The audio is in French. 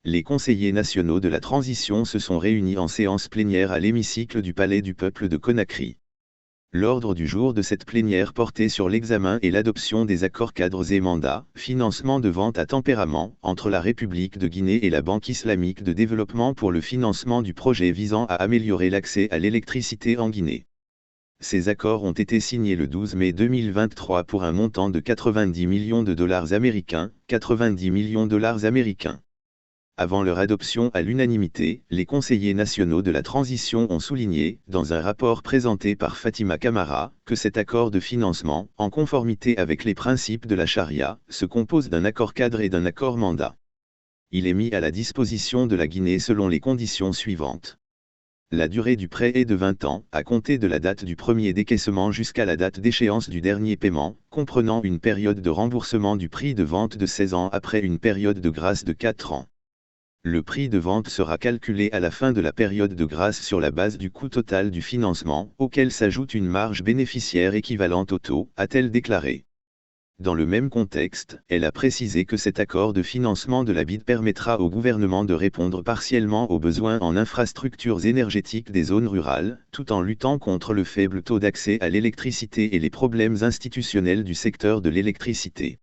Les conseillers nationaux de la transition se sont réunis en séance plénière à l'hémicycle du Palais du Peuple de Conakry. L'ordre du jour de cette plénière portait sur l'examen et l'adoption des accords cadres et mandats, financement de vente à tempérament, entre la République de Guinée et la Banque islamique de développement pour le financement du projet visant à améliorer l'accès à l'électricité en Guinée. Ces accords ont été signés le 12 mai 2023 pour un montant de 90 millions de dollars américains, 90 millions de dollars américains. Avant leur adoption à l'unanimité, les conseillers nationaux de la transition ont souligné, dans un rapport présenté par Fatima Camara, que cet accord de financement, en conformité avec les principes de la charia, se compose d'un accord cadre et d'un accord mandat. Il est mis à la disposition de la Guinée selon les conditions suivantes. La durée du prêt est de 20 ans, à compter de la date du premier décaissement jusqu'à la date d'échéance du dernier paiement, comprenant une période de remboursement du prix de vente de 16 ans après une période de grâce de 4 ans. Le prix de vente sera calculé à la fin de la période de grâce sur la base du coût total du financement, auquel s'ajoute une marge bénéficiaire équivalente au taux, a-t-elle déclaré. Dans le même contexte, elle a précisé que cet accord de financement de la BID permettra au gouvernement de répondre partiellement aux besoins en infrastructures énergétiques des zones rurales, tout en luttant contre le faible taux d'accès à l'électricité et les problèmes institutionnels du secteur de l'électricité.